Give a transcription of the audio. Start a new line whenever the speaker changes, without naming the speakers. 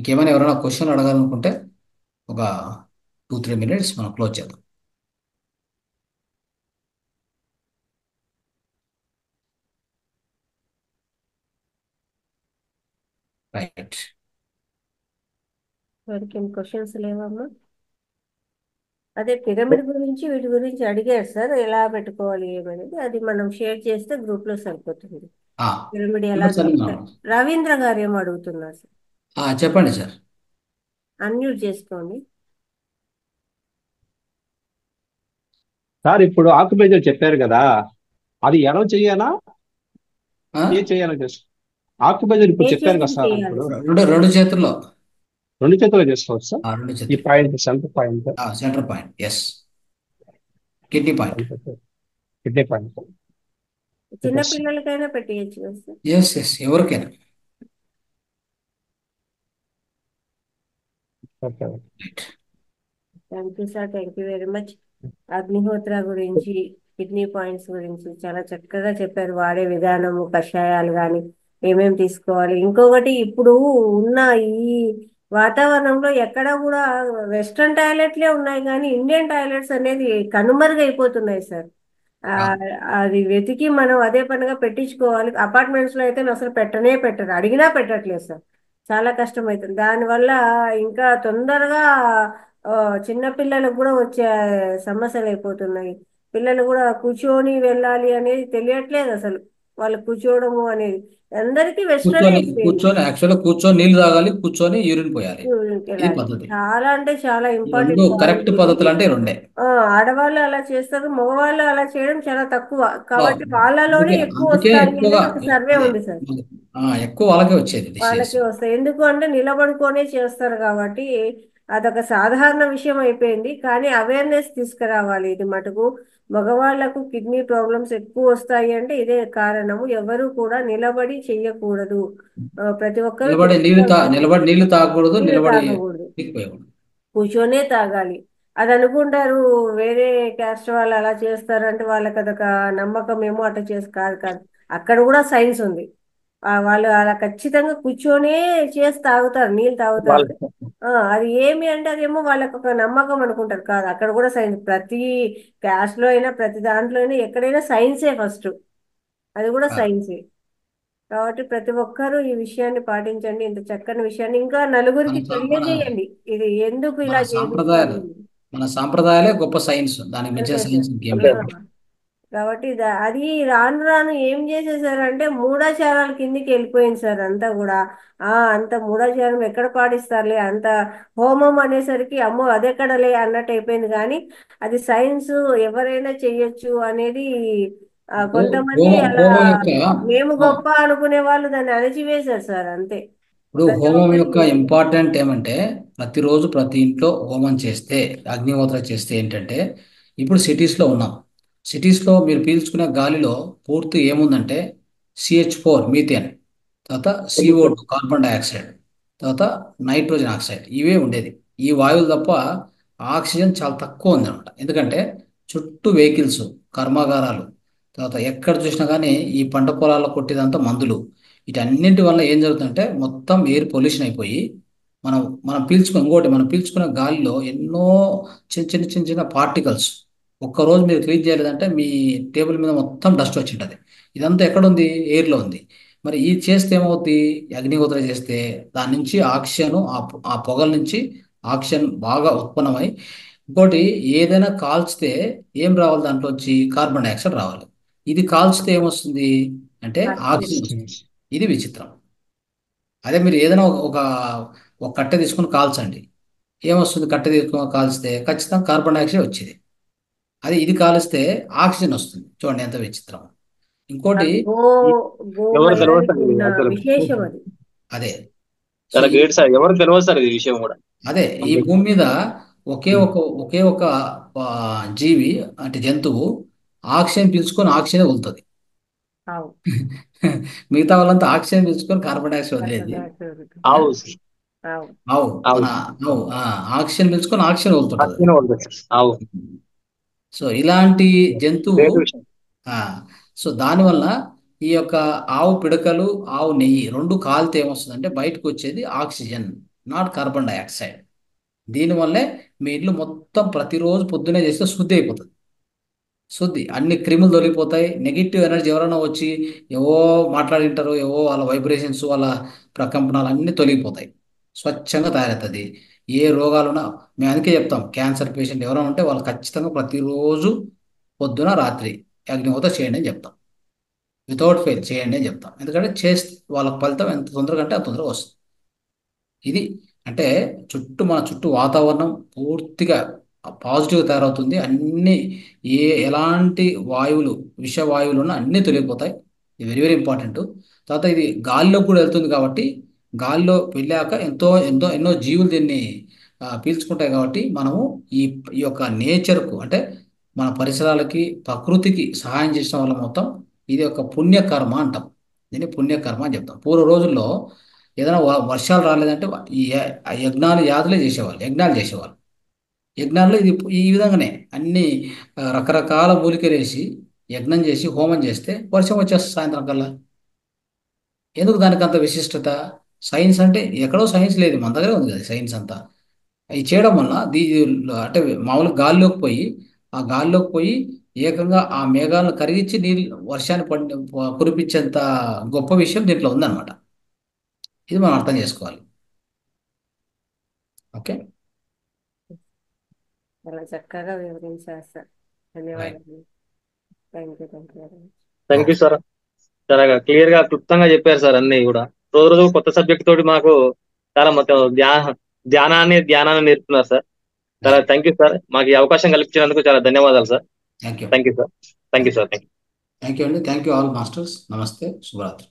ఇంకేమైనా ఎవరైనా క్వశ్చన్ అడగాలనుకుంటే ఒక 2-3 మినిట్స్ మనం క్లోజ్ చేద్దాం. రైట్.
వారికి ఏం క్వశ్చన్స్ లేవమ్మా? అదే పిరమిడ్ గురించి వీటి గురించి అడిగారు సార్, ఎలా పెట్టుకోవాలి ఏమనేది. అది మనం షేర్ చేస్తే గ్రూప్ లో సరిపోతుంది. పిరమిడ్ ఎలా
సరే
రవీంద్ర గారు ఏమో అడుగుతున్నారు సార్.
చెప్పండి సార్.
అన్మ్యూట్ చేసుకోండి.
సార్ ఇప్పుడు ఆక్యుపేచర్ చెప్పారు కదా, అది ఎలా చెయ్యాలా,
ఆ?
ఏ చేయాలో చేస్తా. ఆక్యుపేచర్
ఏ
ఇప్పుడు చెప్పారు కదా
చేతికి
సార్,
చేయాలి
ఇప్పుడు
సార్?
రెండు చేతుల్లో.
రెండు చేతులు చేసుకోవచ్చు సార్.
రెండు
ఈ
చేతులు.
Point centre point,
centre point, yes. Kidney point.
Kidney point.
చిన్న పిల్లలకైనా పెట్టేయచ్చు కదా సార్?
ఎస్ ఎస్, ఎవరికైనా.
Okay.
Right.
Thank you sir, thank you very much. అగ్నిహోత్ర గురించి, కిడ్నీ పాయింట్స్ గురించి చాలా చక్కగా చెప్పారు. వాడే విధానము, కషాయాలు కానీ ఏమేమి తీసుకోవాలి. ఇంకొకటి, ఇప్పుడు ఉన్న ఈ వాతావరణంలో ఎక్కడ కూడా వెస్ట్రన్ టాయిలెట్లే ఉన్నాయి కానీ ఇండియన్ టాయిలెట్స్ అనేది కనుమరుగైపోతున్నాయి సార్. ఆ, అది వెతికి మనం అదే పనిగా పెట్టించుకోవాలి. అపార్ట్మెంట్స్ లో అయితే అసలు పెట్టనే పెట్టరు, అడిగినా పెట్టట్లేదు సార్. చాలా కష్టం అవుతుంది దానివల్ల. ఇంకా తొందరగా ఆ, చిన్న పిల్లలకు కూడా వచ్చే సమస్యలు అయిపోతున్నాయి. పిల్లలు కూడా కూర్చొని వెళ్ళాలి అనేది తెలియట్లేదు అసలు. వాళ్ళు కూర్చోవడము అనేది అందరికీ వెస్ట్రన్
కూర్చొని
అయిపోయింది.
కూర్చొని యాక్చువల్గా కూర్చొని నీళ్లు తాగాలి, కూర్చొని యూరిన్ పోయాలి. ఇది
వెళ్ళాలి.
పద్ధతి.
చాలా అంటే చాలా
ఈ రెండు
ఇంపార్టెంట్ పాయింట్
కరెక్ట్
ఇది.
పద్ధతులు అంటే ఈ రెండే.
ఆడవాళ్ళు అలా చేస్తారు, మగవాళ్ళు అలా చేయడం చాలా తక్కువ. కాబట్టి
బాగుంది.
వాళ్ళలోనే
అందుకే
ఎక్కువ
అందుకే
వస్తాయి
ఎక్కువగా
అనేది ఒక సర్వే
అదే
ఉంది సార్.
ఎక్కువ వాళ్ళకే వచ్చేది డిసీజ్.
వాళ్ళకే వస్తాయి. ఎందుకు అంటే నిలబడుకొనే చేస్తారు కాబట్టి అదొక సాధారణ విషయం అయిపోయింది. కానీ అవేర్నెస్ తీసుకురావాలి. ఇది మటుకు మగవాళ్లకు కిడ్నీ ప్రాబ్లమ్స్ ఎక్కువ వస్తాయి అంటే ఇదే కారణము. ఎవరు కూడా నిలబడి చెయ్యకూడదు. ప్రతి ఒక్కరూ తెలుసుకోవాల్సింది.
నిలబడి నీళ్లు తాగకూడదు,
నీళ్లు
నిలబడి
తాగకూడదు,
పోయకూడదు.
కూర్చొనే తాగాలి. అది అనుకుంటారు వేరే క్యాస్ట్ వాళ్ళు అలా చేస్తారంటే వాళ్ళకి అదొక నమ్మకం ఏమో. అట్లా చేసి కాదు కాదు, అక్కడ కూడా సైన్స్ ఉంది. వాళ్ళు అలా ఖచ్చితంగా కూర్చొనే చేసి తాగుతారు, నీళ్ళు తాగుతారు.
వాళ్ళ
అది ఏమి అంటే అదేమో వాళ్ళకి ఒక నమ్మకం అనుకుంటారు. కాదు, అక్కడ కూడా సైన్స్. ప్రతి క్యాస్ట్ లో అయినా ప్రతి దాంట్లో అయినా ఎక్కడైనా సైన్సే ఫస్ట్. అది కూడా
ఆ,
సైన్సే. కాబట్టి ప్రతి ఒక్కరూ ఈ విషయాన్ని పాటించండి. ఇంత చక్కని విషయాన్ని ఇంకా
మన
నలుగురికి
సా- మన
తెలియజేయండి. ఇది ఎందుకు
మన
ఇలా చేపిస్తారు
సాంప్రదాయాలు మన సాంప్రదాయాలే గొప్ప సైన్స్. దానికి మించిన
అంతే సార్.
సైన్స్ ఇంకేం
అంటే
లేదు.
కాబట్టి అది రాను రాను ఏం చేసేసారంటే మూఢాచారాల కిందికి వెళ్ళిపోయింది సార్ అంతా కూడా. అంత మూఢాచారం ఎక్కడ పాటిస్తారులే, అంత హోమం అనేసరికి అమ్మో అదెక్కడలే అన్నట్టు అయిపోయింది. కానీ అది సైన్స్, ఎవరైనా చెయ్యొచ్చు అనేది.
ఇప్పుడు
కొంతమంది
హోమం
అలా
హోమం యొక్క
మేము
హో-
గొప్ప అనుకునే వాళ్ళు దాన్ని అణచివేశారు సార్ అంతే.
ఇప్పుడు
ప్రతి
హోమం
ఒక్కటి
యొక్క ఇంపార్టెంట్ ఏమంటే, ప్రతిరోజు ప్రతి ఇంట్లో హోమం చేస్తే, అగ్నిహోత్ర చేస్తే ఏంటంటే, ఇప్పుడు సిటీస్లో ఉన్నాం. సిటీస్లో మీరు పీల్చుకునే గాలిలో పూర్తి ఏముందంటే CH4 మీథేన్, తర్వాత CO2 కార్బన్ డైఆక్సైడ్, తర్వాత నైట్రోజన్ ఆక్సైడ్, ఇవే ఉండేది. ఈ వాయువులు తప్ప ఆక్సిజన్ చాలా తక్కువ ఉంది అనమాట. ఎందుకంటే చుట్టూ వెహికల్స్, కర్మాగారాలు, తర్వాత ఎక్కడ చూసినా కానీ ఈ పంట పొలాల్లో కొట్టేదంతా మందులు. వీటన్నింటి వల్ల ఏం జరుగుతుందంటే మొత్తం ఎయిర్ పొల్యూషన్ అయిపోయి మనం మనం పీల్చుకునే గాలిలో ఎన్నో చిన్న చిన్న చిన్న చిన్న పార్టికల్స్. ఒక్కరోజు మీరు క్లీన్ చేయలేదంటే మీ టేబుల్ మీద మొత్తం డస్ట్ వచ్చి ఉంటుంది. ఇదంతా ఎక్కడుంది? ఎయిర్లో ఉంది. మరి ఇది చేస్తే ఏమవుతుంది? అగ్నిహోత్ర చేస్తే దాని నుంచి ఆక్సిజన్, ఆ పొగల నుంచి ఆక్సిజన్ బాగా ఉత్పన్నమై, ఇంకోటి ఏదైనా కాల్చితే ఏం రావాలి? దాంట్లో వచ్చి కార్బన్ డైఆక్సైడ్ రావాలి. ఇది కాల్చితే ఏమొస్తుంది అంటే ఆక్సిజన్
ఆశ్చర్యం.
వస్తుంది. ఇది విచిత్రం. అదే మీరు ఏదైనా ఒక కట్టె తీసుకుని కాల్చండి, ఏమొస్తుంది? కట్టె తీసుకుని కాల్చితే ఖచ్చితంగా కార్బన్ డైఆక్సైడ్ వచ్చేది. అది ఇది కాలిస్తే ఆక్సిజన్ వస్తుంది. చూడండి ఎంత విచిత్రం.
ఆ
ఇంకోటి
గో
ఎవరు తెలియదు సార్
గోమయానికి
ఇది
ఉన్న
అసలు.
విశేషం అది.
అదే. సో
చాలా గ్రేట్ సార్, ఎవరు తెలియదు సార్ ఇది విషయం కూడా.
అదే ఈ భూమి మీద ఒకే ఒక ఆ, జీవి, అంటే జంతువు, ఆక్సిజన్ పీల్చుకొని ఆక్సిజన్ వదులుతుంది.
అవు
మిగతా వాళ్ళంతా ఆక్సిజన్ పీల్చుకొని కార్బన్ డైఆక్సైడ్ వదిలేది. ఆ?
ఆవు.
అవు
ఆవు
ఆవు.
మన ఆవు ఆక్సిజన్ పీల్చుకొని ఆక్సిజన్ వదులుతుంటది.
అట్లనే ఉంటుంది సార్. ఆవు.
సో ఇలాంటి జంతువు.
గ్రేట్ విషయం.
ఆ, సో దానివల్ల ఈ యొక్క ఆవు పిడకలు, ఆవు నెయ్యి రెండు కాలితే ఏమొస్తుందంటే బయటకు వచ్చేది ఆక్సిజన్. Not carbon dioxide. దీనివల్లే మీ ఇల్లు మొత్తం ప్రతిరోజు పొద్దునే చేస్తే శుద్ధి అయిపోతుంది. శుద్ధి, అన్ని క్రిములు తొలగిపోతాయి. నెగిటివ్ ఎనర్జీ ఎవరైనా వచ్చి ఏవో మాట్లాడింటారు, ఏవో వాళ్ళ వైబ్రేషన్స్, వాళ్ళ ప్రకంపనాలు అన్నీ తొలగిపోతాయి. స్వచ్ఛంగా తయారవుతుంది. ఏ రోగాలున్నా మేము అందుకే చెప్తాం, క్యాన్సర్ పేషెంట్ ఎవరైనా ఉంటే వాళ్ళు ఖచ్చితంగా ప్రతిరోజు పొద్దున రాత్రి అగ్నిహోత్ర చేయండి అని చెప్తాం. వితౌట్ ఫెయిల్ చేయండి అని చెప్తాం. ఎందుకంటే చేస్తే వాళ్ళ ఫలితం ఎంత తొందరగా అంటే అంత తొందరగా వస్తుంది. ఇది అంటే మన చుట్టూ వాతావరణం పూర్తిగా పాజిటివ్ తయారవుతుంది. అన్ని ఎలాంటి వాయువులు, విష వాయువులు ఉన్నా అన్నీ తొలగిపోతాయి. ఇది వెరీ వెరీ ఇంపార్టెంట్. తర్వాత ఇది గాలిలోకి కూడా వెళ్తుంది కాబట్టి గాలిలో వెళ్ళాక ఎన్నో జీవులు దీన్ని పీల్చుకుంటాయి. కాబట్టి మనము ఈ ఈ యొక్క నేచర్కు అంటే మన పరిసరాలకి, ప్రకృతికి సహాయం చేసిన వల్ల మొత్తం ఇది ఒక పుణ్యకర్మ అంటాం. దీన్ని పుణ్యకర్మ అని చెప్తాం. పూర్వ రోజుల్లో ఏదైనా వర్షాలు రాలేదంటే యజ్ఞాలు యాదులే చేసేవాళ్ళు, యజ్ఞాలు చేసేవాళ్ళు. యజ్ఞాల్లో ఇది ఈ విధంగానే అన్ని రకరకాల మూలికలు వేసి యజ్ఞం చేసి హోమం చేస్తే వర్షం వచ్చేస్తుంది సాయంత్రం కల్లా. ఎందుకు దానికి అంత విశిష్టత? సైన్స్ అంటే ఎక్కడో సైన్స్ లేదు, మన దగ్గరే ఉంది కదా సైన్స్ అంతా. ఇది చేయడం వల్ల అంటే మామూలుగా గాల్లోకి పోయి ఏకంగా ఆ మేఘాలను కరిగించి నీళ్ళు వర్షాన్ని కురిపించేంత గొప్ప విషయం దీంట్లో ఉందన్నమాట. ఇది మనం అర్థం చేసుకోవాలి. ఓకే,
చాలా చక్కగా వివరించారు సార్.
రైట్,
ధన్యవాదాలు. Thank you very much.
Thank you
okay,
sir. చాలా క్లియర్ గా క్లుప్తంగా చెప్పారు సార్ అన్ని కూడా. రోజు రోజు కొత్త సబ్జెక్ట్ తోటి మాకు చాలా మొత్తం ధ్యానాన్ని నేర్పుతున్నారు సార్. చాలా
రైట్.
Thank you sir. మాకు ఈ అవకాశం కల్పించినందుకు చాలా ధన్యవాదాలు sir.
Thank you.
Thank you sir. Thank you sir.
Thank you అండి. Thank you all masters. నమస్తే, శుభరాత్రి.